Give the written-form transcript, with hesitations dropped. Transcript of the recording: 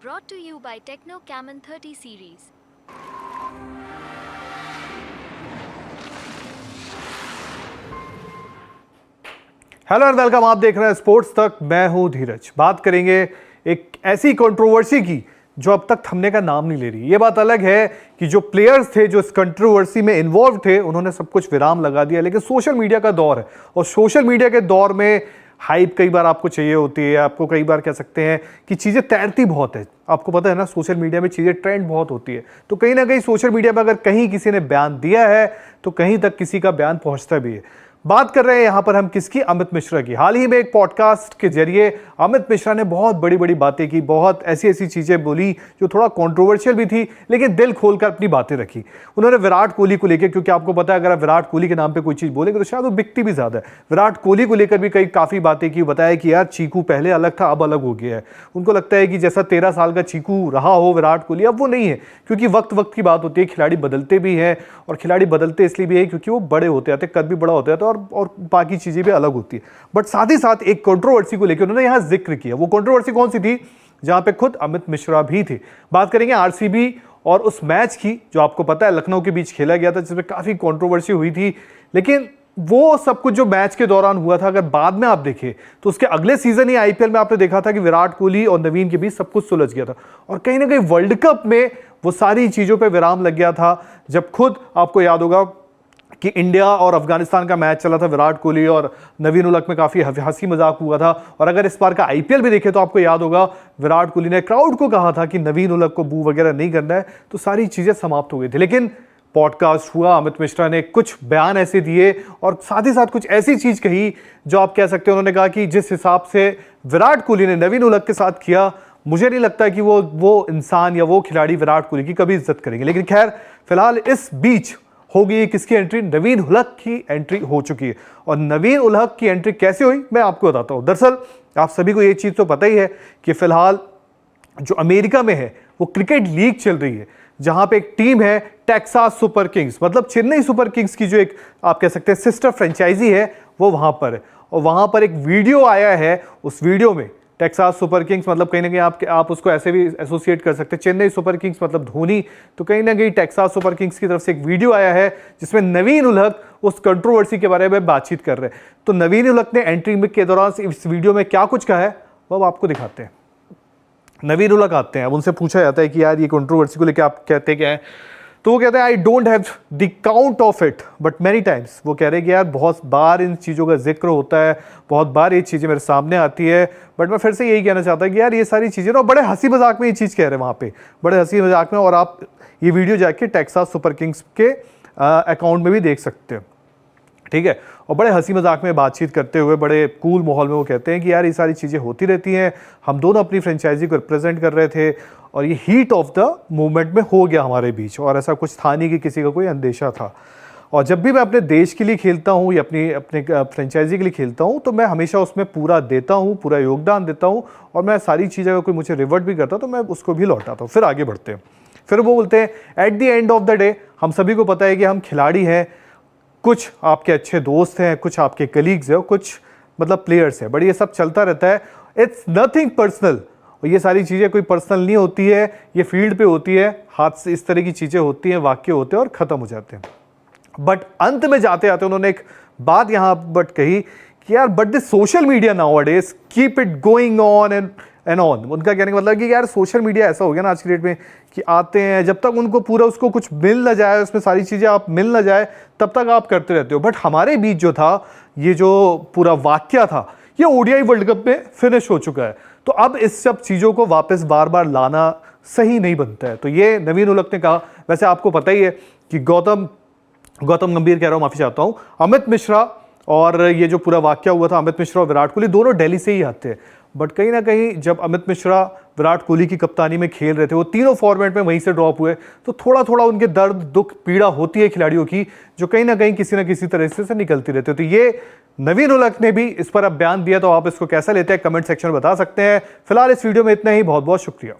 Brought to you by Techno Camon 30 series. Hello and welcome. आप देख रहे हैं स्पोर्ट्स तक। मैं हूं धीरज। बात करेंगे एक ऐसी कंट्रोवर्सी की जो अब तक थमने का नाम नहीं ले रही। ये बात अलग है कि जो प्लेयर्स थे जो इस कंट्रोवर्सी में इन्वॉल्व थे उन्होंने सब कुछ विराम लगा दिया, लेकिन सोशल मीडिया का दौर है और सोशल मीडिया के दौर में हाइप कई बार आपको चाहिए होती है। आपको कई बार कह सकते हैं कि चीज़ें तैरती बहुत है। आपको पता है ना, सोशल मीडिया में चीज़ें ट्रेंड बहुत होती है, तो कहीं ना कहीं सोशल मीडिया पर अगर कहीं किसी ने बयान दिया है तो कहीं तक किसी का बयान पहुंचता भी है। बात कर रहे हैं यहां पर हम किसकी? अमित मिश्रा की। हाल ही में एक पॉडकास्ट के जरिए अमित मिश्रा ने बहुत बड़ी बड़ी बातें की, बहुत ऐसी ऐसी चीजें बोली जो थोड़ा कंट्रोवर्शियल भी थी, लेकिन दिल खोलकर अपनी बातें रखी। उन्होंने विराट कोहली को लेकर, क्योंकि आपको पता है अगर आप विराट कोहली के नाम पे कोई चीज बोलेंगे तो शायद वो बिकती भी ज्यादा है, विराट कोहली को लेकर भी काफी बातें की। बताया कि यार चीकू पहले अलग था, अब अलग हो गया है। उनको लगता है कि जैसा 13 साल का चीकू रहा हो विराट कोहली, अब वो नहीं है, क्योंकि वक्त वक्त की बात होती है। खिलाड़ी बदलते भी हैं और खिलाड़ी बदलते इसलिए भी है क्योंकि वो बड़े होते जाते, कद भी बड़ा होता है और बाकी चीजें भी अलग होती है। बट साथ ही साथ एक कंट्रोवर्सी को लेकर उन्होंने यहां जिक्र किया। वो कंट्रोवर्सी कौन सी थी? जहां पे खुद अमित मिश्रा भी थे। बात करेंगे आरसीबी और उस मैच की जो आपको पता है लखनऊ के बीच खेला गया था, जिसमें काफी कंट्रोवर्सी हुई थी। लेकिन वो सब कुछ जो मैच के दौरान हुआ था, अगर बाद में आप देखें तो उसके अगले सीजन ही आईपीएल में आपने देखा था कि विराट कोहली और नवीन के बीच सब कुछ सुलझ गया था और कहीं ना कहीं वर्ल्ड कप में वो सारी चीजों पर विराम लग गया था। जब खुद आपको याद होगा कि इंडिया और अफगानिस्तान का मैच चला था, विराट कोहली और नवीन उलक में काफी हंसी मजाक हुआ था। और अगर इस बार का आईपीएल भी देखे तो आपको याद होगा विराट कोहली ने क्राउड को कहा था कि नवीन उलक को बू वगैरह नहीं करना है, तो सारी चीजें समाप्त हो गई थी। लेकिन पॉडकास्ट हुआ, अमित मिश्रा ने कुछ बयान ऐसे दिए और साथ ही साथ कुछ ऐसी चीज कही जो आप कह सकते हैं, उन्होंने कहा कि जिस हिसाब से विराट कोहली ने नवीन उलक के साथ किया, मुझे नहीं लगता कि वो इंसान या वो खिलाड़ी विराट कोहली की कभी इज्जत करेंगे। लेकिन खैर, फिलहाल इस बीच हो गई किसकी एंट्री? नवीन उलक की एंट्री हो चुकी है। और नवीन उलक की एंट्री कैसे हुई मैं आपको बताता हूं। दरअसल आप सभी को ये चीज तो पता ही है कि फिलहाल जो अमेरिका में है वो क्रिकेट लीग चल रही है, जहां पे एक टीम है टेक्सास सुपर किंग्स, मतलब चेन्नई सुपर किंग्स की जो एक आप कह सकते हैं सिस्टर फ्रेंचाइजी है, वो वहां पर है। और वहां पर एक वीडियो आया है, उस वीडियो में टेक्सास सुपर किंग्स मतलब कहीं ना कहीं आप उसको ऐसे भी एसोसिएट कर सकते हैं, चेन्नई सुपर किंग्स मतलब धोनी, तो कहीं ना कहीं टेक्सास सुपर किंग्स की तरफ से एक वीडियो आया है जिसमें नवीन उलक उस कंट्रोवर्सी के बारे में बातचीत कर रहे हैं। तो नवीन उलक ने एंट्री के दौरान इस वीडियो में क्या कुछ कहा है वो आपको दिखाते हैं। नवीन उलक आते हैं, अब उनसे पूछा जाता है कि यार ये कंट्रोवर्सी को लेकर आप कहते क्या है, तो वो कहते हैं I don't have the count of it but many times. वो कह रहे हैं कि यार बहुत बार इन चीज़ों का जिक्र होता है, बहुत बार ये चीज़ें मेरे सामने आती है, बट मैं फिर से यही कहना चाहता हूँ कि यार ये सारी चीज़ें ना बड़े हंसी मजाक में ये चीज़ कह रहे हैं वहाँ पे, बड़े हंसी मजाक में। और आप ये वीडियो जाके टेक्सास सुपर किंग्स के अकाउंट में भी देख सकते हो, ठीक है। और बड़े हंसी मजाक में बातचीत करते हुए बड़े कूल माहौल में वो कहते हैं कि यार ये सारी चीज़ें होती रहती हैं, हम दोनों अपनी फ्रेंचाइजी को रिप्रेजेंट कर रहे थे और ये हीट ऑफ द मूवमेंट में हो गया हमारे बीच, और ऐसा कुछ था नहीं कि किसी का कोई अंदेशा था। और जब भी मैं अपने देश के लिए खेलता हूँ या अपने फ्रेंचाइजी के लिए खेलता हूँ तो मैं हमेशा उसमें पूरा देता हूँ, पूरा योगदान देता हूँ, और मैं सारी चीज़ें अगर कोई मुझे रिवर्ट भी करता तो मैं उसको भी लौटाता हूँ। फिर आगे बढ़ते हैं। फिर वो बोलते हैं at the end of the day हम सभी को पता है कि हम खिलाड़ी हैं, कुछ आपके अच्छे दोस्त हैं, कुछ आपके कलीग्स हैं, कुछ मतलब प्लेयर्स हैं, बट ये सब चलता रहता है। It's nothing personal. और ये सारी चीज़ें कोई पर्सनल नहीं होती है, ये फील्ड पे होती है, हाथ से इस तरह की चीज़ें होती हैं, वाक्य होते हैं और ख़त्म हो जाते हैं। बट अंत में जाते जाते उन्होंने एक बात यहाँ बट कही कि यार but this social media nowadays keep it going on and on. उनका कहने का मतलब कि यार सोशल मीडिया ऐसा हो गया ना आज की डेट में कि आते हैं, जब तक उनको पूरा उसको कुछ मिल ना जाए, उसमें सारी चीज़ें आप मिल ना जाए, तब तक आप करते रहते हो। बट हमारे बीच जो था, ये जो पूरा वाक्य था, ये ओडीआई वर्ल्ड कप में फिनिश हो चुका है, तो अब इस सब चीज़ों को वापस बार बार लाना सही नहीं बनता है। तो ये नवीन उलक ने कहा। वैसे आपको पता ही है कि गौतम गंभीर कह रहा हूँ, माफ़ी चाहता हूँ, अमित मिश्रा और ये जो पूरा वाक्य हुआ था, अमित मिश्रा और विराट कोहली दोनों दिल्ली से ही आते हैं। बट कहीं ना कहीं जब अमित मिश्रा विराट कोहली की कप्तानी में खेल रहे थे, वो तीनों फॉर्मेट में वहीं से ड्रॉप हुए, तो थोड़ा थोड़ा उनके दर्द दुख पीड़ा होती है खिलाड़ियों की, जो कहीं ना कहीं किसी ना किसी तरह से निकलती रहती है। तो ये नवीन उलक ने भी इस पर अब बयान दिया, तो आप इसको कैसा लेते हैं कमेंट सेक्शन में बता सकते हैं। फिलहाल इस वीडियो में इतना ही, बहुत बहुत शुक्रिया।